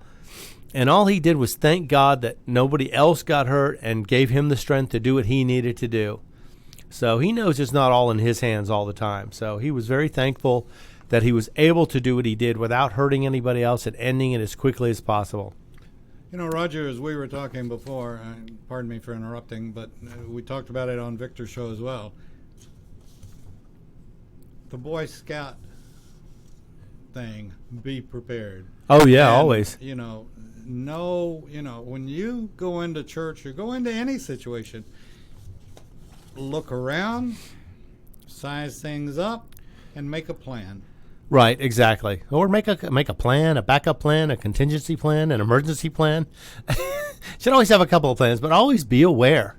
A: And all he did was thank God that nobody else got hurt and gave him the strength to do what he needed to do. So he knows it's not all in his hands all the time. So he was very thankful that he was able to do what he did without hurting anybody else and ending it as quickly as possible.
C: You know, Roger, as we were talking before, pardon me for interrupting, but we talked about it on Victor's show as well. The Boy Scout thing, be prepared.
A: Oh, yeah,
C: And,
A: always.
C: You know, when you go into church or go into any situation, look around, size things up, and make a plan.
A: Right, exactly. Or make a plan, a backup plan, a contingency plan, an emergency plan. Should always have a couple of plans, but always be aware.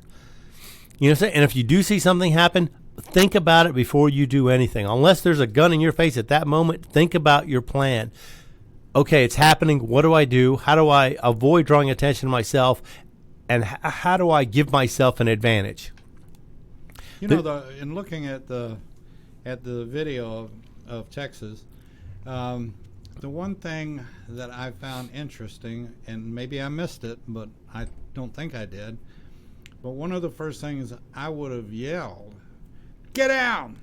A: You know what I'm saying? And if you do see something happen, think about it before you do anything. Unless there's a gun in your face at that moment, think about your plan. Okay, it's happening. What do I do? How do I avoid drawing attention to myself? And how do I give myself an advantage?
C: You know, in looking at the video of Texas, the one thing that I found interesting, and maybe I missed it, but I don't think I did, but one of the first things I would have yelled, "Get down!"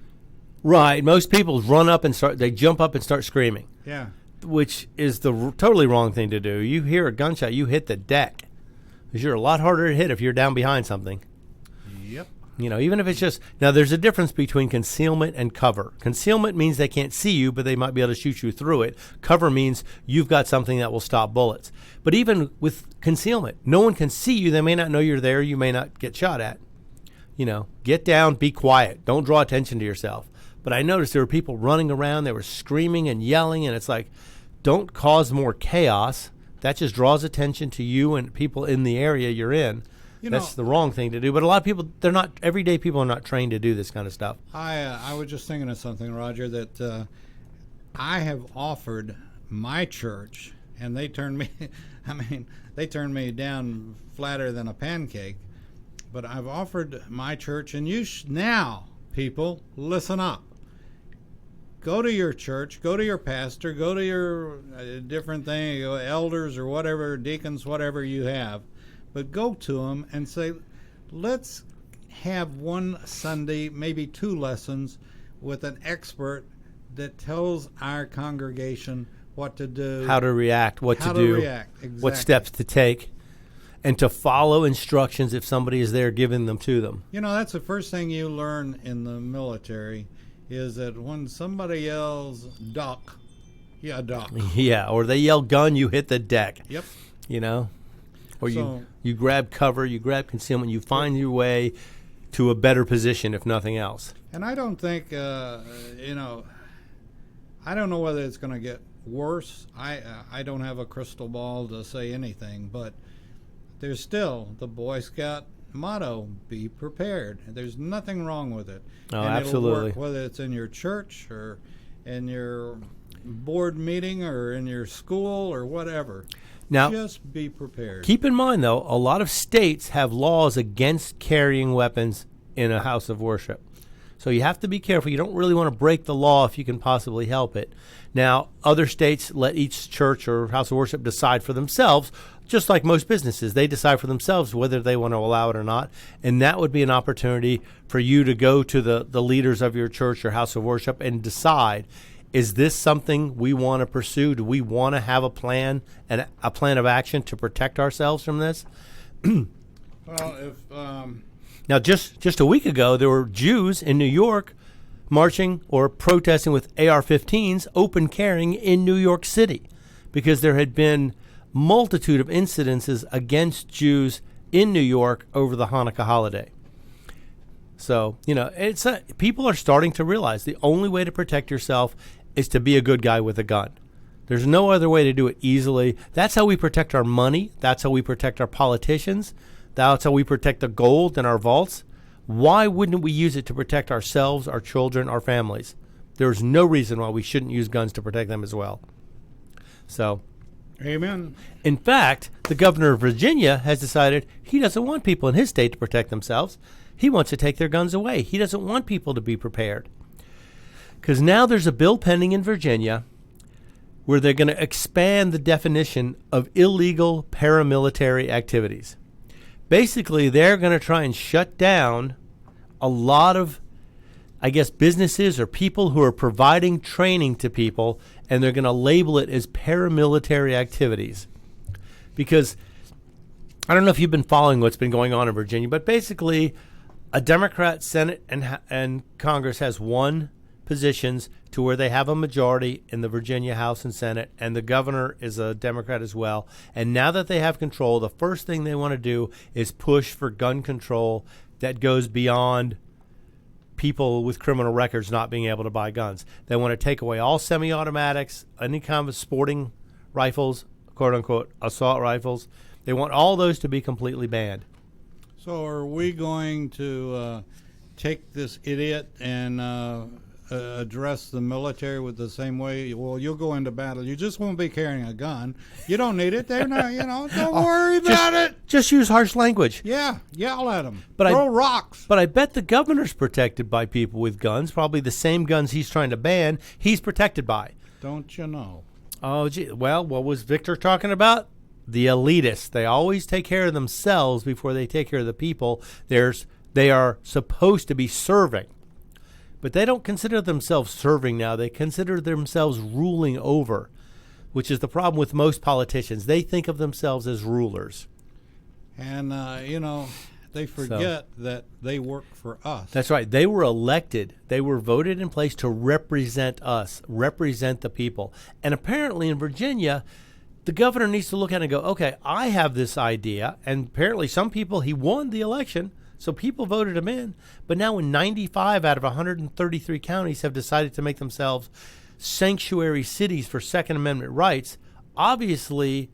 A: Right. Most people run up and they jump up and start screaming,
C: Yeah.
A: which is the totally wrong thing to do. You hear a gunshot, you hit the deck, because you're a lot harder to hit if you're down behind something.
C: Yep.
A: You know, even if it's just, now there's a difference between concealment and cover. Concealment means they can't see you, but they might be able to shoot you through it. Cover means you've got something that will stop bullets. But even with concealment, no one can see you. They may not know you're there. You may not get shot at. You know, get down, be quiet. Don't draw attention to yourself. But I noticed there were people running around. They were screaming and yelling, and it's like, don't cause more chaos. That just draws attention to you and people in the area you're in. That's the wrong thing to do. But a lot of people, everyday people are not trained to do this kind of stuff.
C: I was just thinking of something, Roger, that I have offered my church, and they turned me, they turned me down flatter than a pancake. But I've offered my church, and now, people, listen up. Go to your church, go to your pastor, go to your different thing, elders or whatever, deacons, whatever you have. But go to them and say, let's have one Sunday, maybe 2 lessons with an expert that tells our congregation what to do.
A: How to react, what
C: How
A: to
C: to
A: do,
C: react, exactly.
A: what steps to take, and to follow instructions if somebody is there giving them to them.
C: You know, that's the first thing you learn in the military is that when somebody yells, duck, yeah, duck.
A: Yeah, or they yell gun, you hit the deck.
C: Yep.
A: You know? Or
C: So-
A: you grab cover, you grab concealment, you find your way to a better position, if nothing else.
C: And I don't think, I don't know whether it's going to get worse. I don't have a crystal ball to say anything, but there's still the Boy Scout motto, be prepared. There's nothing wrong with it.
A: Oh,
C: and
A: absolutely.
C: It'll work whether it's in your church or in your board meeting or in your school or whatever.
A: Now,
C: Just be prepared.
A: keep in mind, though, a lot of states have laws against carrying weapons in a house of worship. So you have to be careful. You don't really want to break the law if you can possibly help it. Now, other states let each church or house of worship decide for themselves, just like most businesses. They decide for themselves whether they want to allow it or not. And that would be an opportunity for you to go to the leaders of your church or house of worship and decide, is this something we want to pursue? Do we want to have a plan and a plan of action to protect ourselves from this?
C: Well, if
A: Now, just a week ago, there were Jews in New York marching or protesting with AR-15s, open carrying in New York City, because there had been multitude of incidences against Jews in New York over the Hanukkah holiday. So, people are starting to realize the only way to protect yourself is to be a good guy with a gun. There's no other way to do it easily. That's how we protect our money. That's how we protect our politicians. That's how we protect the gold in our vaults. Why wouldn't we use it to protect ourselves, our children, our families? There's no reason why we shouldn't use guns to protect them as well. So,
C: amen.
A: in fact, the governor of Virginia has decided he doesn't want people in his state to protect themselves. He wants to take their guns away. He doesn't want people to be prepared. Because now there's a bill pending in Virginia where they're going to expand the definition of illegal paramilitary activities. Basically, they're going to try and shut down a lot of, businesses or people who are providing training to people, and they're going to label it as paramilitary activities. Because I don't know if you've been following what's been going on in Virginia, but basically a Democrat Senate and Congress has won positions to where they have a majority in the Virginia House and Senate, and the governor is a Democrat as well. And now that they have control, the first thing they want to do is push for gun control that goes beyond people with criminal records not being able to buy guns. They want to take away all semi-automatics, any kind of sporting rifles, quote-unquote assault rifles. They want all those to be completely banned.
C: So are we going to take this idiot and address the military with the same way? Well, you'll go into battle. You just won't be carrying a gun. You don't need it. They're not, don't worry about it.
A: Just use harsh language.
C: Yeah, yell at them.
A: But
C: Throw rocks.
A: But I bet the governor's protected by people with guns, probably the same guns he's trying to ban, he's protected by.
C: Don't you know?
A: Oh, gee. Well, what was Victor talking about? The elitists. They always take care of themselves before they take care of the people. They are supposed to be serving. But they don't consider themselves serving now. They consider themselves ruling over, which is the problem with most politicians. They think of themselves as rulers.
C: And, they forget that they work for us.
A: That's right. They were elected. They were voted in place to represent us, represent the people. And apparently in Virginia, the governor needs to look at it and go, okay, I have this idea. And apparently some people, he won the election, so people voted him in. But now in 95 out of 133 counties have decided to make themselves sanctuary cities for Second Amendment rights. Obviously,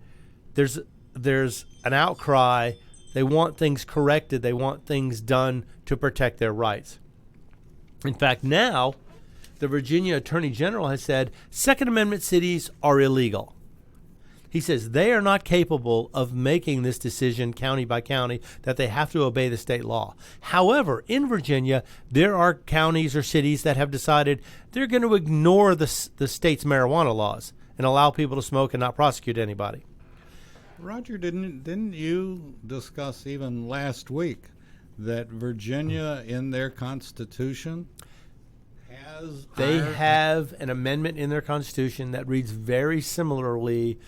A: there's an outcry. They want things corrected. They want things done to protect their rights. In fact, now the Virginia Attorney General has said Second Amendment cities are illegal. He says they are not capable of making this decision county by county that they have to obey the state law. However, in Virginia, there are counties or cities that have decided they're going to ignore the state's marijuana laws and allow people to smoke and not prosecute anybody.
C: Roger, didn't you discuss even last week that Virginia in their constitution has...
A: They have an amendment in their constitution that reads very similarly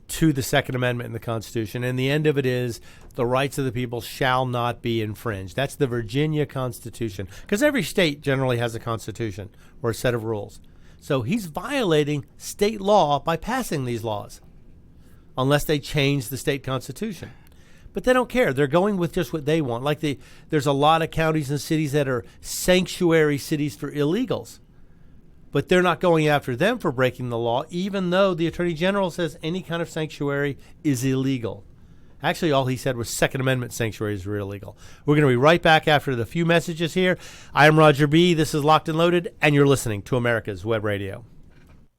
A: to the Second Amendment in the Constitution. And the end of it is the rights of the people shall not be infringed. That's the Virginia Constitution. Because every state generally has a constitution or a set of rules. So he's violating state law by passing these laws, unless they change the state constitution. But they don't care. They're going with just what they want. Like there's a lot of counties and cities that are sanctuary cities for illegals. But they're not going after them for breaking the law, even though the Attorney General says any kind of sanctuary is illegal. Actually, all he said was Second Amendment sanctuaries were illegal. We're going to be right back after the few messages here. I am Roger B. This is Locked and Loaded, and you're listening to America's Web Radio.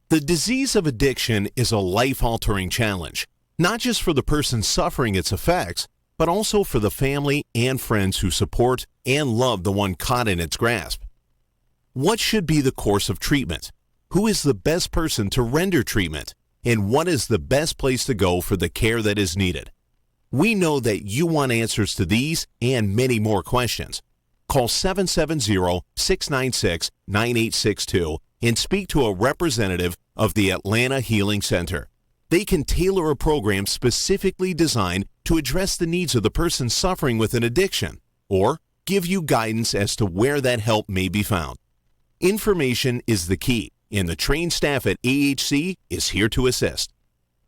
F: The disease of addiction is a life-altering challenge, not just for the person suffering its effects, but also for the family and friends who support and love the one caught in its grasp. What should be the course of treatment? Who is the best person to render treatment? And what is the best place to go for the care that is needed? We know that you want answers to these and many more questions. Call 770-696-9862 and speak to a representative of the Atlanta Healing Center. They can tailor a program specifically designed to address the needs of the person suffering with an addiction, or give you guidance as to where that help may be found. Information is the key, and the trained staff at AHC is here to assist.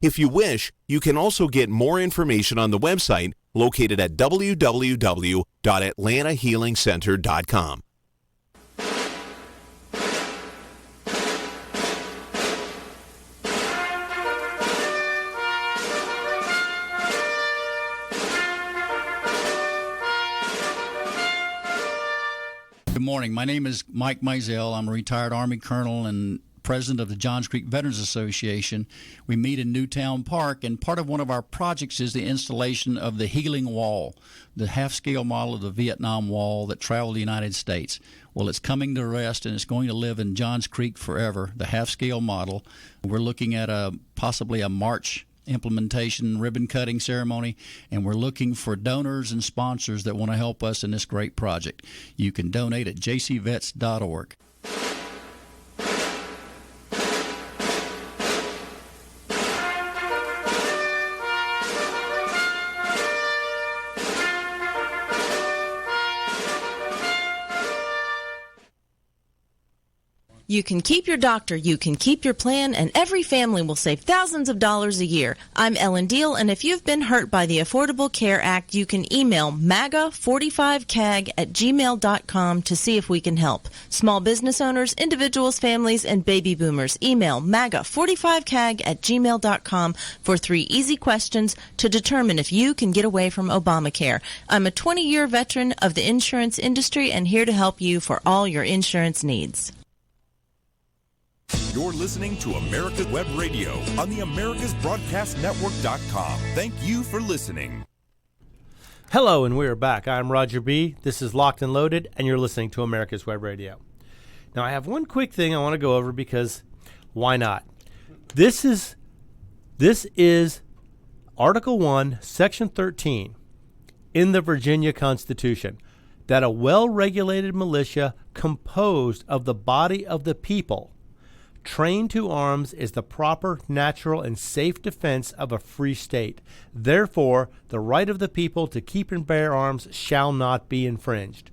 F: If you wish, you can also get more information on the website located at www.atlantahealingcenter.com.
G: Good morning. My name is Mike Mizell. I'm a retired Army colonel and president of the Johns Creek Veterans Association. We meet in Newtown Park, and part of one of our projects is the installation of the Healing Wall, the half-scale model of the Vietnam Wall that traveled the United States. Well, it's coming to rest, and it's going to live in Johns Creek forever, the half-scale model. We're looking at possibly a March implementation ribbon cutting ceremony, and we're looking for donors and sponsors that want to help us in this great project. You can donate at jcvets.org.
H: You can keep your doctor, you can keep your plan, and every family will save thousands of dollars a year. I'm Ellen Deal, and if you've been hurt by the Affordable Care Act, you can email MAGA45CAG@gmail.com to see if we can help. Small business owners, individuals, families, and baby boomers, email MAGA45CAG@gmail.com for 3 easy questions to determine if you can get away from Obamacare. I'm a 20-year veteran of the insurance industry and here to help you for all your insurance needs.
D: You're listening to America's Web Radio on the AmericasBroadcastNetwork.com. Thank you for listening.
A: Hello, and we're back. I'm Roger B. This is Locked and Loaded, and you're listening to America's Web Radio. Now, I have one quick thing I want to go over because why not? This is Article 1, Section 13 in the Virginia Constitution, that a well-regulated militia composed of the body of the people trained to arms is the proper, natural, and safe defense of a free state. Therefore, the right of the people to keep and bear arms shall not be infringed.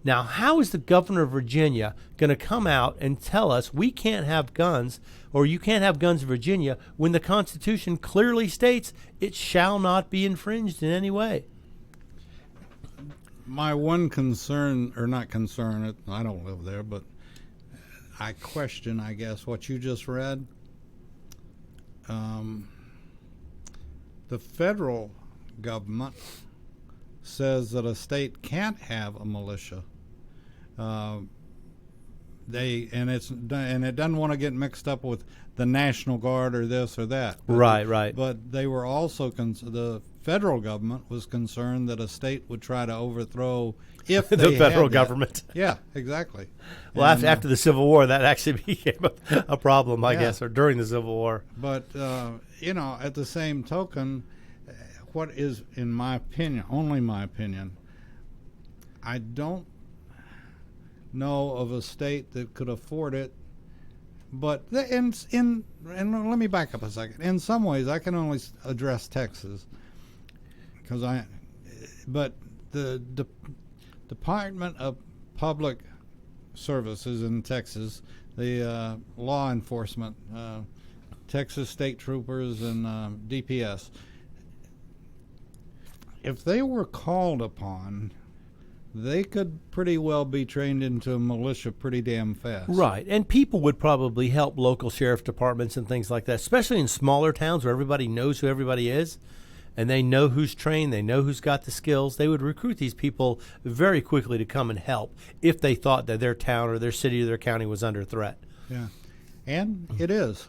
A: Now, how is the governor of Virginia going to come out and tell us we can't have guns, or you can't have guns in Virginia, when the Constitution clearly states it shall not be infringed in any way?
C: My one concern, or not concern, I don't live there, but I question, I guess, what you just read. The federal government says that a state can't have a militia. It doesn't want to get mixed up with the National Guard or this or that.
A: Right.
C: But they were also the federal government was concerned that a state would try to overthrow if
A: the
C: they
A: federal
C: had that.
A: government.
C: Yeah, exactly.
A: Well, after the Civil War, that actually became a problem, I guess, or during the Civil War.
C: But, at the same token, what is, in my opinion, only my opinion, I don't know of a state that could afford it. But and let me back up a second. In some ways, I can only address Texas but the Department of Public Services in Texas, the law enforcement, Texas State Troopers and DPS, if they were called upon, they could pretty well be trained into a militia pretty damn fast.
A: Right, and people would probably help local sheriff departments and things like that, especially in smaller towns where everybody knows who everybody is, and they know who's trained, they know who's got the skills. They would recruit these people very quickly to come and help if they thought that their town or their city or their county was under threat.
C: Yeah. And it is.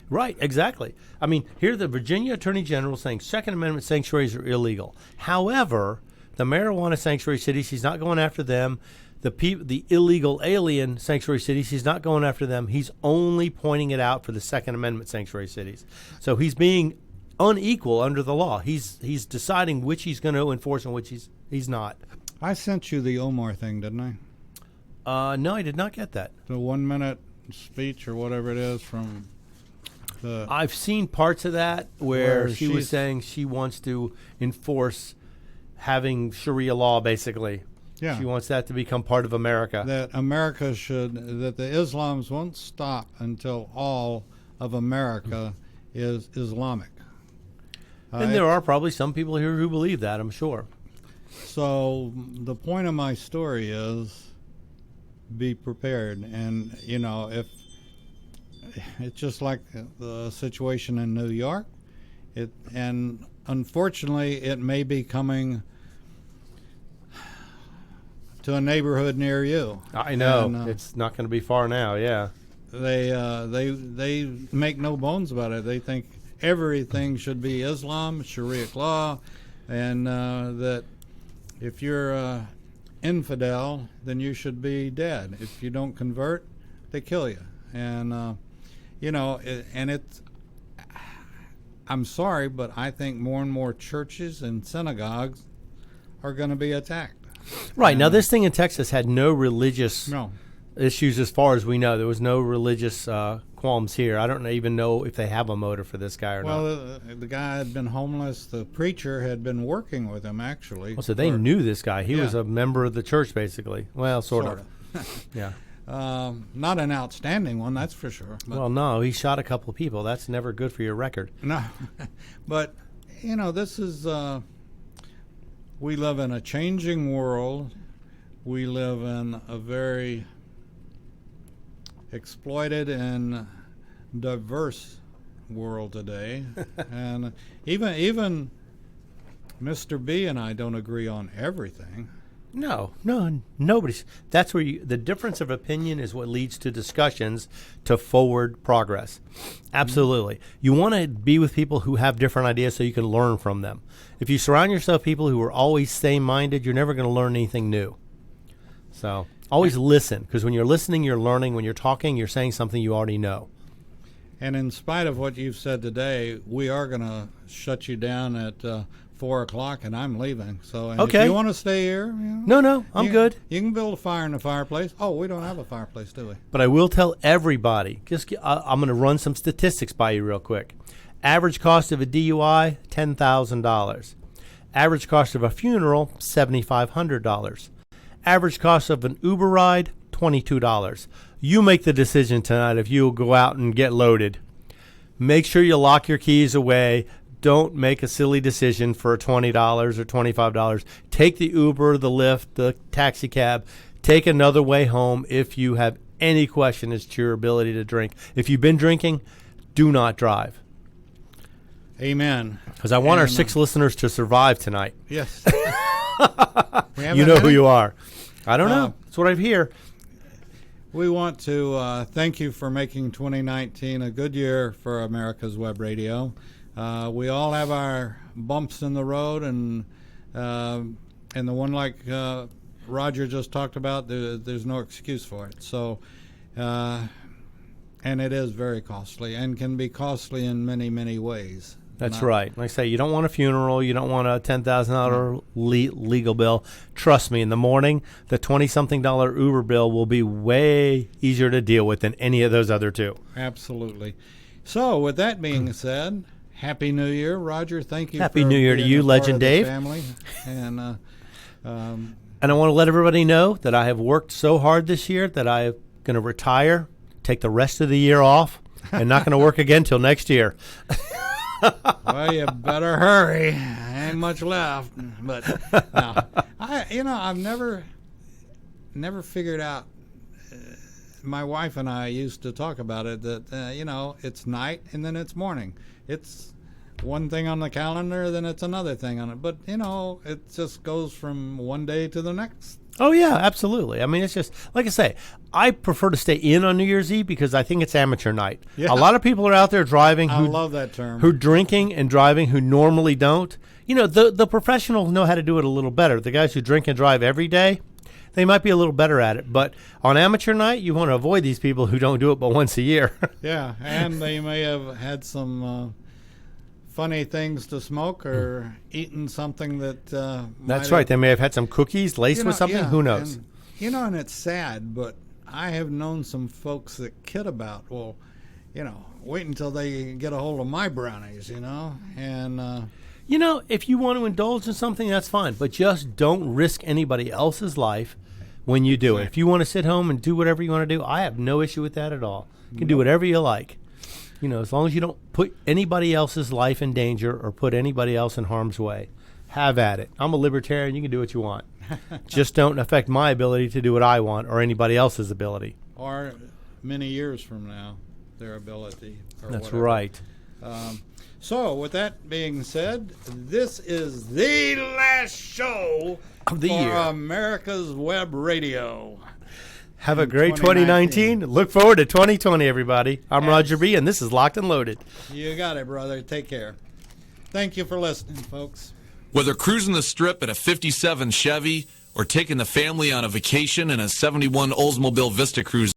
A: Right, exactly. I mean, here the Virginia Attorney General saying Second Amendment sanctuaries are illegal. However, the marijuana sanctuary cities, he's not going after them. The illegal alien sanctuary cities, he's not going after them. He's only pointing it out for the Second Amendment sanctuary cities. So he's being unequal under the law. He's deciding which he's going to enforce and which he's not.
C: I sent you the Omar thing, didn't I?
A: No, I did not get that.
C: The 1 minute speech or whatever it is from the.
A: I've seen parts of that where she was
C: she's-
A: saying she wants to enforce having Sharia law, basically.
C: Yeah.
A: She wants that to become part of America.
C: That America that the Islams won't stop until all of America is Islamic.
A: And there are probably some people here who believe that, I'm sure.
C: So the point of my story is be prepared. And, you know, if it's just like the situation in New York, and unfortunately it may be coming to a neighborhood near you.
A: I know.
C: And,
A: it's not going to be far now, yeah.
C: They make no bones about it. They think everything should be Islam, Sharia law, and that if you're an infidel, then you should be dead. If you don't convert, they kill you. And you know, I'm sorry, but I think more and more churches and synagogues are going to be attacked.
A: Right. Now, this thing in Texas had no religious
C: No.
A: issues as far as we know. There was no religious qualms here. I don't even know if they have a motive for this guy or not.
C: Well, the guy had been homeless. The preacher had been working with him, actually.
A: So they knew this guy. He was
C: Yeah.
A: a member of the church, basically. Well, sort of. Yeah.
C: Not an outstanding one, that's for sure. But
A: Well, no, he shot a couple of people. That's never good for your record.
C: no, but you know, this is. We live in a changing world. We live in a very exploited and diverse world today, and even Mr. B and I don't agree on everything.
A: No, nobody's. That's where the difference of opinion is what leads to discussions to forward progress. Absolutely. You want to be with people who have different ideas so you can learn from them. If you surround yourself with people who are always same-minded, you're never going to learn anything new. So always listen, because when you're listening, you're learning. When you're talking, you're saying something you already know.
C: And in spite of what you've said today, we are going to shut you down at 4 o'clock, and I'm leaving. So, and
A: Okay.
C: if you want to stay here, you know,
A: No, I'm good.
C: You can build a fire in the fireplace. Oh, we don't have a fireplace, do we?
A: But I will tell everybody, I'm going to run some statistics by you real quick. Average cost of a DUI, $10,000. Average cost of a funeral, $7,500. Average cost of an Uber ride, $22. You make the decision tonight if you'll go out and get loaded. Make sure you lock your keys away. Don't make a silly decision for $20 or $25. Take the Uber, the Lyft, the taxi cab. Take another way home if you have any question as to your ability to drink. If you've been drinking, do not drive.
C: Amen.
A: Because I want our
C: And,
A: 6 listeners to survive tonight.
C: Yes.
A: You know who you are. I don't know. That's what I hear.
C: We want to thank you for making 2019 a good year for America's Web Radio. We all have our bumps in the road, and the one like Roger just talked about, there's no excuse for it. So, and it is very costly and can be costly in many, many ways.
A: That's right. Like I say, you don't want a funeral. You don't want a $10,000 legal bill. Trust me, in the morning, the $20-something Uber bill will be way easier to deal with than any of those other two.
C: Absolutely. So, with that being said, Happy New Year, Roger. Thank you.
A: Happy
C: for
A: New Year to
C: being
A: you,
C: a part
A: Legend
C: of the
A: Dave.
C: Family. And
A: And I want to let everybody know that I have worked so hard this year that I'm going to retire, take the rest of the year off, and not going to work again till next year.
C: well, you better hurry. Ain't much left. But no, I've never figured out. My wife and I used to talk about it that it's night and then it's morning. It's one thing on the calendar, then it's another thing on it. But, you know, it just goes from one day to the next.
A: Oh, yeah, absolutely. I mean, it's just, like I say, I prefer to stay in on New Year's Eve because I think it's amateur night.
C: Yeah.
A: A lot of people are out there driving
C: I love that term.
A: who are drinking and driving who normally don't. You know, the professionals know how to do it a little better. The guys who drink and drive every day, they might be a little better at it. But on amateur night, you want to avoid these people who don't do it but once a year.
C: Yeah, and they may have had some funny things to smoke or eaten something that
A: That's right. They may have had some cookies laced with something.
C: Yeah,
A: Who knows?
C: and, you know, and it's sad, but I have known some folks that kid about, well, you know, wait until they get a hold of my brownies, you know, and
A: You know, if you want to indulge in something, that's fine. But just don't risk anybody else's life when you do it. If you want to sit home and do whatever you want to do, I have no issue with that at all. You can do whatever you like. You know, as long as you don't put anybody else's life in danger or put anybody else in harm's way. Have at it. I'm a libertarian. You can do what you want. Just don't affect my ability to do what I want or anybody else's ability.
C: or many years from now, their ability. Or
A: That's
C: whatever.
A: right.
C: So, with that being said, this is the last show
A: Of the
C: for
A: year.
C: America's Web Radio.
A: Have a great
C: 2019.
A: 2019. Look forward to 2020, everybody. I'm Roger B., and this is Locked and Loaded.
C: You got it, brother. Take care. Thank you for listening, folks.
I: Whether cruising the strip in a 57 Chevy or taking the family on a vacation in a 71 Oldsmobile Vista Cruiser,